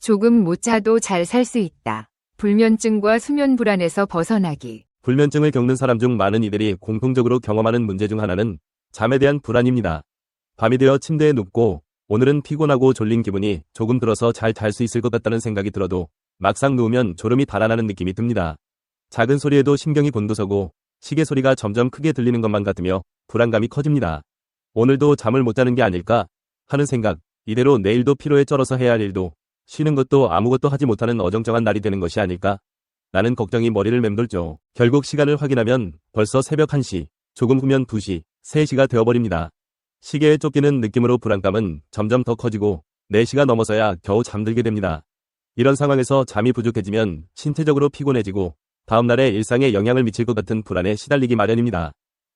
조금 못 자도 잘 살 수 있다. 불면증과 수면 불안에서 벗어나기. 불면증을 겪는 사람 중 많은 이들이 공통적으로 경험하는 문제 중 하나는 잠에 대한 불안입니다. 밤이 되어 침대에 눕고 오늘은 피곤하고 졸린 기분이 조금 들어서 잘 잘 수 있을 것 같다는 생각이 들어도 막상 누우면 졸음이 달아나는 느낌이 듭니다. 작은 소리에도 신경이 곤두서고 시계 소리가 점점 크게 들리는 것만 같으며 불안감이 커집니다. 오늘도 잠을 못 자는 게 아닐까 하는 생각, 이대로 내일도 피로에 쩔어서 해야 할 일도 쉬는 것도 아무것도 하지 못하는 어정쩡한 날이 되는 것이 아닐까? 라는 걱정이 머리를 맴돌죠. 결국 시간을 확인하면 벌써 새벽 1시, 조금 후면 2시, 3시가 되어버립니다. 시계에 쫓기는 느낌으로 불안감은 점점 더 커지고 4시가 넘어서야 겨우 잠들게 됩니다. 이런 상황에서 잠이 부족해지면 신체적으로 피곤해지고 다음날의 일상에 영향을 미칠 것 같은 불안에 시달리기 마련입니다.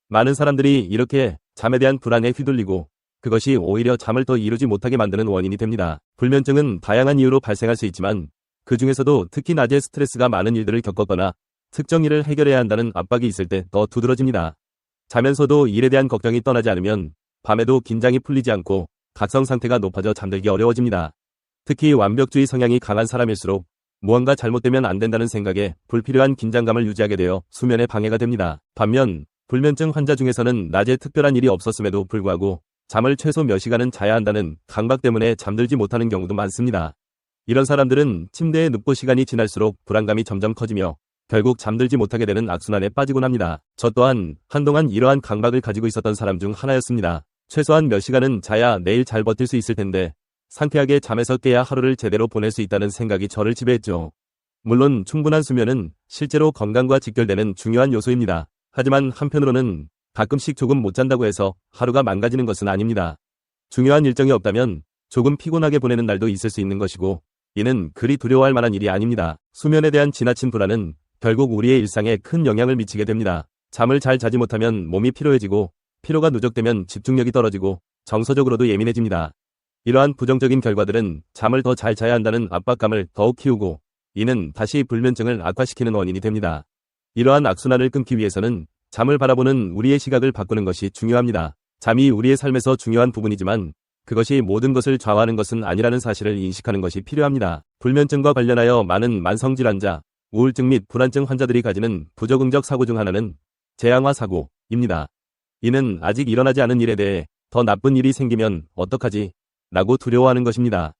많은 사람들이 이렇게 잠에 대한 불안에 휘둘리고 그것이 오히려 잠을 더 이루지 못하게 만드는 원인이 됩니다. 불면증은 다양한 이유로 발생할 수 있지만 그 중에서도 특히 낮에 스트레스가 많은 일들을 겪었거나 특정 일을 해결해야 한다는 압박이 있을 때 더 두드러집니다. 자면서도 일에 대한 걱정이 떠나지 않으면 밤에도 긴장이 풀리지 않고 각성 상태가 높아져 잠들기 어려워집니다. 특히 완벽주의 성향이 강한 사람일수록 무언가 잘못되면 안 된다는 생각에 불필요한 긴장감을 유지하게 되어 수면에 방해가 됩니다. 반면 불면증 환자 중에서는 낮에 특별한 일이 없었음에도 불구하고 잠을 최소 몇 시간은 자야 한다는 강박 때문에 잠들지 못하는 경우도 많습니다. 이런 사람들은 침대에 눕고 시간이 지날수록 불안감이 점점 커지며 결국 잠들지 못하게 되는 악순환에 빠지곤 합니다. 저 또한 한동안 이러한 강박을 가지고 있었던 사람 중 하나였습니다. 최소한 몇 시간은 자야 내일 잘 버틸 수 있을 텐데 상쾌하게 잠에서 깨야 하루를 제대로 보낼 수 있다는 생각이 저를 지배했죠. 물론 충분한 수면은 실제로 건강과 직결되는 중요한 요소입니다. 하지만 한편으로는 가끔씩 조금 못 잔다고 해서 하루가 망가지는 것은 아닙니다. 중요한 일정이 없다면 조금 피곤하게 보내는 날도 있을 수 있는 것이고 이는 그리 두려워할 만한 일이 아닙니다. 수면에 대한 지나친 불안은 결국 우리의 일상에 큰 영향을 미치게 됩니다. 잠을 잘 자지 못하면 몸이 피로해지고 피로가 누적되면 집중력이 떨어지고 정서적으로도 예민해집니다. 이러한 부정적인 결과들은 잠을 더 잘 자야 한다는 압박감을 더욱 키우고 이는 다시 불면증을 악화시키는 원인이 됩니다. 이러한 악순환을 끊기 위해서는 잠을 바라보는 우리의 시각을 바꾸는 것이 중요합니다. 잠이 우리의 삶에서 중요한 부분이지만 그것이 모든 것을 좌우하는 것은 아니라는 사실을 인식하는 것이 필요합니다. 불면증과 관련하여 많은 만성질환자, 우울증 및 불안증 환자들이 가지는 부적응적 사고 중 하나는 재앙화 사고입니다. 이는 아직 일어나지 않은 일에 대해 더 나쁜 일이 생기면 어떡하지? 라고 두려워하는 것입니다.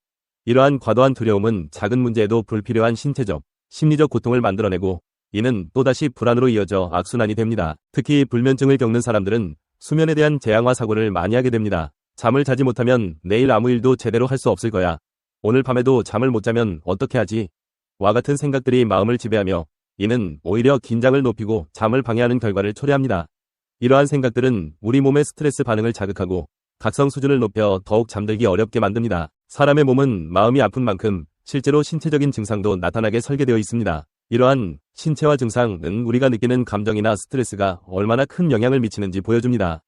이러한 과도한 두려움은 작은 문제에도 불필요한 신체적, 심리적 고통을 만들어내고 이는 또다시 불안으로 이어져 악순환이 됩니다. 특히 불면증을 겪는 사람들은 수면에 대한 재앙화 사고를 많이 하게 됩니다. 잠을 자지 못하면 내일 아무 일도 제대로 할 수 없을 거야. 오늘 밤에도 잠을 못 자면 어떻게 하지? 와 같은 생각들이 마음을 지배하며 이는 오히려 긴장을 높이고 잠을 방해하는 결과를 초래합니다. 이러한 생각들은 우리 몸의 스트레스 반응을 자극하고 각성 수준을 높여 더욱 잠들기 어렵게 만듭니다. 사람의 몸은 마음이 아픈 만큼 실제로 신체적인 증상도 나타나게 설계되어 있습니다. 이러한 신체화 증상은 우리가 느끼는 감정이나 스트레스가 얼마나 큰 영향을 미치는지 보여줍니다.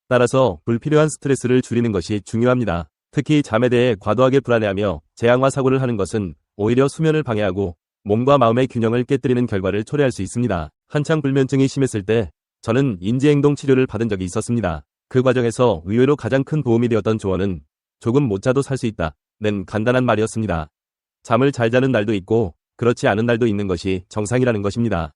따라서 불필요한 스트레스를 줄이는 것이 중요합니다. 특히 잠에 대해 과도하게 불안해하며 재앙화 사고를 하는 것은 오히려 수면을 방해하고 몸과 마음의 균형을 깨뜨리는 결과를 초래할 수 있습니다. 한창 불면증이 심했을 때 저는 인지행동 치료를 받은 적이 있었습니다. 그 과정에서 의외로 가장 큰 도움이 되었던 조언은 조금 못 자도 살 수 있다는 간단한 말이었습니다. 잠을 잘 자는 날도 있고 그렇지 않은 날도 있는 것이 정상이라는 것입니다.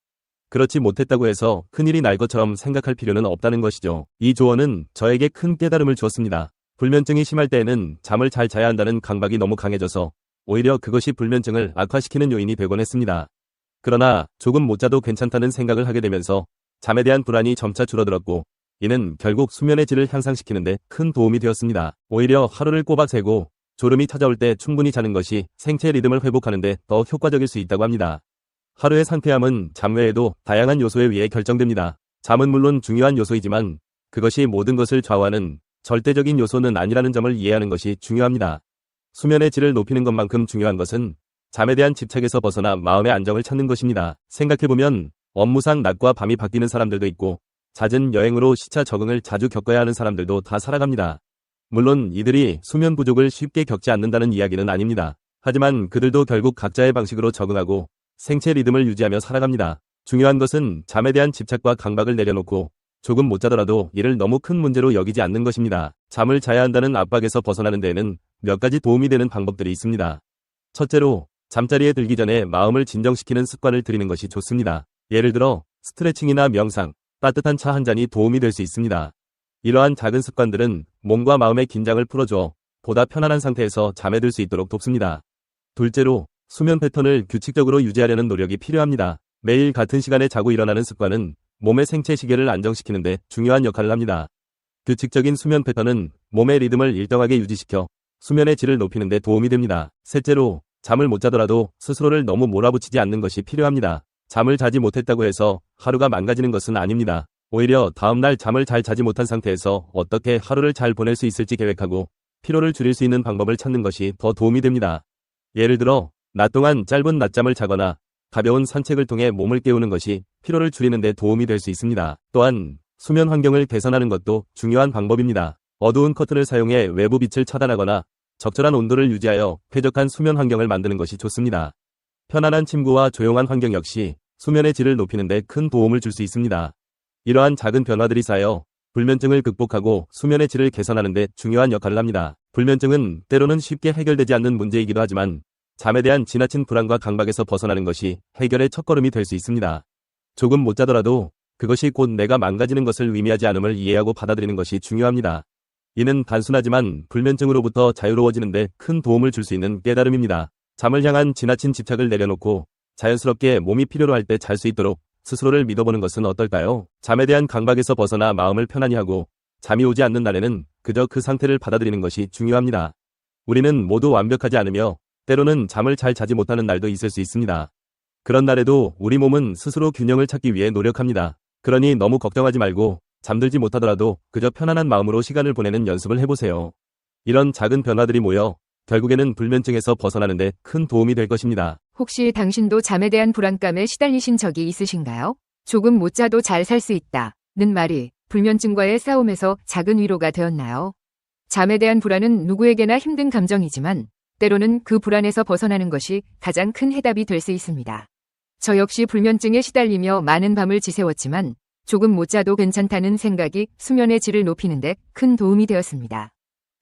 그렇지 못했다고 해서 큰일이 날 것처럼 생각할 필요는 없다는 것이죠. 이 조언은 저에게 큰 깨달음을 주었습니다. 불면증이 심할 때에는 잠을 잘 자야 한다는 강박이 너무 강해져서 오히려 그것이 불면증을 악화시키는 요인이 되곤 했습니다. 그러나 조금 못 자도 괜찮다는 생각을 하게 되면서 잠에 대한 불안이 점차 줄어들었고 이는 결국 수면의 질을 향상시키는데 큰 도움이 되었습니다. 오히려 하루를 꼬박 새고 졸음이 찾아올 때 충분히 자는 것이 생체 리듬을 회복하는데 더 효과적일 수 있다고 합니다. 하루의 상쾌함은 잠 외에도 다양한 요소에 의해 결정됩니다. 잠은 물론 중요한 요소이지만 그것이 모든 것을 좌우하는 절대적인 요소는 아니라는 점을 이해하는 것이 중요합니다. 수면의 질을 높이는 것만큼 중요한 것은 잠에 대한 집착에서 벗어나 마음의 안정을 찾는 것입니다. 생각해보면 업무상 낮과 밤이 바뀌는 사람들도 있고 잦은 여행으로 시차 적응을 자주 겪어야 하는 사람들도 다 살아갑니다. 물론 이들이 수면 부족을 쉽게 겪지 않는다는 이야기는 아닙니다. 하지만 그들도 결국 각자의 방식으로 적응하고 생체 리듬을 유지하며 살아갑니다. 중요한 것은 잠에 대한 집착과 강박을 내려놓고 조금 못 자더라도 이를 너무 큰 문제로 여기지 않는 것입니다. 잠을 자야 한다는 압박에서 벗어나는 데에는 몇 가지 도움이 되는 방법들이 있습니다. 첫째로, 잠자리에 들기 전에 마음을 진정시키는 습관을 들이는 것이 좋습니다. 예를 들어, 스트레칭이나 명상, 따뜻한 차 한 잔이 도움이 될 수 있습니다. 이러한 작은 습관들은 몸과 마음의 긴장을 풀어줘 보다 편안한 상태에서 잠에 들 수 있도록 돕습니다. 둘째로, 수면 패턴을 규칙적으로 유지하려는 노력이 필요합니다. 매일 같은 시간에 자고 일어나는 습관은 몸의 생체 시계를 안정시키는 데 중요한 역할을 합니다. 규칙적인 수면 패턴은 몸의 리듬을 일정하게 유지시켜 수면의 질을 높이는 데 도움이 됩니다. 셋째로, 잠을 못 자더라도 스스로를 너무 몰아붙이지 않는 것이 필요합니다. 잠을 자지 못했다고 해서 하루가 망가지는 것은 아닙니다. 오히려 다음날 잠을 잘 자지 못한 상태에서 어떻게 하루를 잘 보낼 수 있을지 계획하고 피로를 줄일 수 있는 방법을 찾는 것이 더 도움이 됩니다. 예를 들어, 낮 동안 짧은 낮잠을 자거나 가벼운 산책을 통해 몸을 깨우는 것이 피로를 줄이는 데 도움이 될 수 있습니다. 또한 수면 환경을 개선하는 것도 중요한 방법입니다. 어두운 커튼을 사용해 외부 빛을 차단하거나 적절한 온도를 유지하여 쾌적한 수면 환경을 만드는 것이 좋습니다. 편안한 침구와 조용한 환경 역시 수면의 질을 높이는 데 큰 도움을 줄 수 있습니다. 이러한 작은 변화들이 쌓여 불면증을 극복하고 수면의 질을 개선하는 데 중요한 역할을 합니다. 불면증은 때로는 쉽게 해결되지 않는 문제이기도 하지만 잠에 대한 지나친 불안과 강박에서 벗어나는 것이 해결의 첫걸음이 될 수 있습니다. 조금 못 자더라도 그것이 곧 내가 망가지는 것을 의미하지 않음을 이해하고 받아들이는 것이 중요합니다. 이는 단순하지만 불면증으로부터 자유로워지는 데 큰 도움을 줄 수 있는 깨달음입니다. 잠을 향한 지나친 집착을 내려놓고 자연스럽게 몸이 필요로 할 때 잘 수 있도록 스스로를 믿어보는 것은 어떨까요? 잠에 대한 강박에서 벗어나 마음을 편안히 하고 잠이 오지 않는 날에는 그저 그 상태를 받아들이는 것이 중요합니다. 우리는 모두 완벽하지 않으며 때로는 잠을 잘 자지 못하는 날도 있을 수 있습니다. 그런 날에도 우리 몸은 스스로 균형을 찾기 위해 노력합니다. 그러니 너무 걱정하지 말고 잠들지 못하더라도 그저 편안한 마음으로 시간을 보내는 연습을 해보세요. 이런 작은 변화들이 모여 결국에는 불면증에서 벗어나는 데 큰 도움이 될 것입니다. 혹시 당신도 잠에 대한 불안감에 시달리신 적이 있으신가요? 조금 못 자도 잘 살 수 있다는 말이 불면증과의 싸움에서 작은 위로가 되었나요? 잠에 대한 불안은 누구에게나 힘든 감정이지만 때로는 그 불안에서 벗어나는 것이 가장 큰 해답이 될 수 있습니다. 저 역시 불면증에 시달리며 많은 밤을 지새웠지만 조금 못 자도 괜찮다는 생각이 수면의 질을 높이는 데 큰 도움이 되었습니다.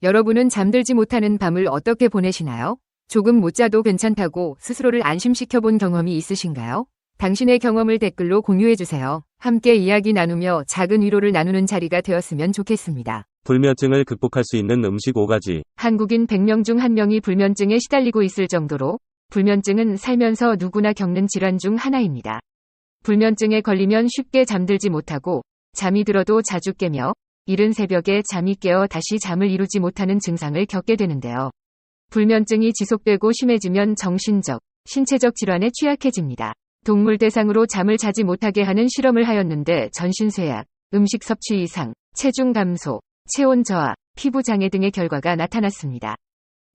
여러분은 잠들지 못하는 밤을 어떻게 보내시나요? 조금 못 자도 괜찮다고 스스로를 안심시켜 본 경험이 있으신가요? 당신의 경험을 댓글로 공유해주세요. 함께 이야기 나누며 작은 위로를 나누는 자리가 되었으면 좋겠습니다. 불면증을 극복할 수 있는 음식 5가지. 한국인 100명 중 1명이 불면증에 시달리고 있을 정도로 불면증은 살면서 누구나 겪는 질환 중 하나입니다. 불면증에 걸리면 쉽게 잠들지 못하고 잠이 들어도 자주 깨며 이른 새벽에 잠이 깨어 다시 잠을 이루지 못하는 증상을 겪게 되는데요. 불면증이 지속되고 심해지면 정신적, 신체적 질환에 취약해집니다. 동물 대상으로 잠을 자지 못하게 하는 실험을 하였는데 전신쇠약, 음식 섭취 이상, 체중 감소, 체온 저하, 피부 장애 등의 결과가 나타났습니다.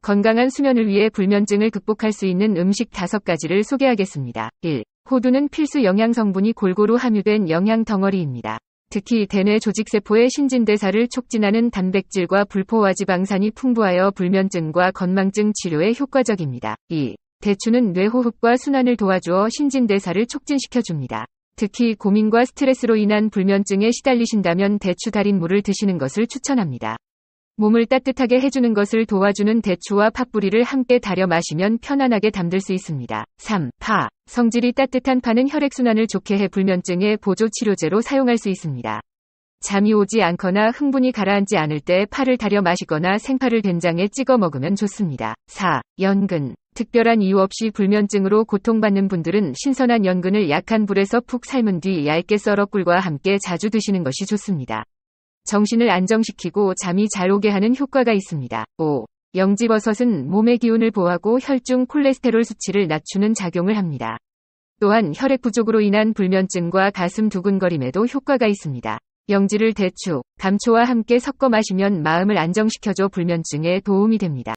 건강한 수면을 위해 불면증을 극복할 수 있는 음식 5가지를 소개하겠습니다. 1. 호두는 필수 영양 성분이 골고루 함유된 영양 덩어리입니다. 특히 대뇌 조직세포의 신진대사를 촉진하는 단백질과 불포화 지방산이 풍부하여 불면증과 건망증 치료에 효과적입니다. 2. 대추는 뇌호흡과 순환을 도와주어 신진대사를 촉진시켜줍니다. 특히 고민과 스트레스로 인한 불면증에 시달리신다면 대추 달인 물을 드시는 것을 추천합니다. 몸을 따뜻하게 해주는 것을 도와주는 대추와 팥뿌리를 함께 달여 마시면 편안하게 잠들 수 있습니다. 3. 파. 성질이 따뜻한 파는 혈액순환을 좋게 해 불면증의 보조 치료제로 사용할 수 있습니다. 잠이 오지 않거나 흥분이 가라앉지 않을 때 파를 달여 마시거나 생파를 된장에 찍어 먹으면 좋습니다. 4. 연근. 특별한 이유 없이 불면증으로 고통받는 분들은 신선한 연근을 약한 불에서 푹 삶은 뒤 얇게 썰어 꿀과 함께 자주 드시는 것이 좋습니다. 정신을 안정시키고 잠이 잘 오게 하는 효과가 있습니다. 5. 영지버섯은 몸의 기운을 보하고 혈중 콜레스테롤 수치를 낮추는 작용을 합니다. 또한 혈액 부족으로 인한 불면증과 가슴 두근거림에도 효과가 있습니다. 영지를 대추, 감초와 함께 섞어 마시면 마음을 안정시켜줘 불면증에 도움이 됩니다.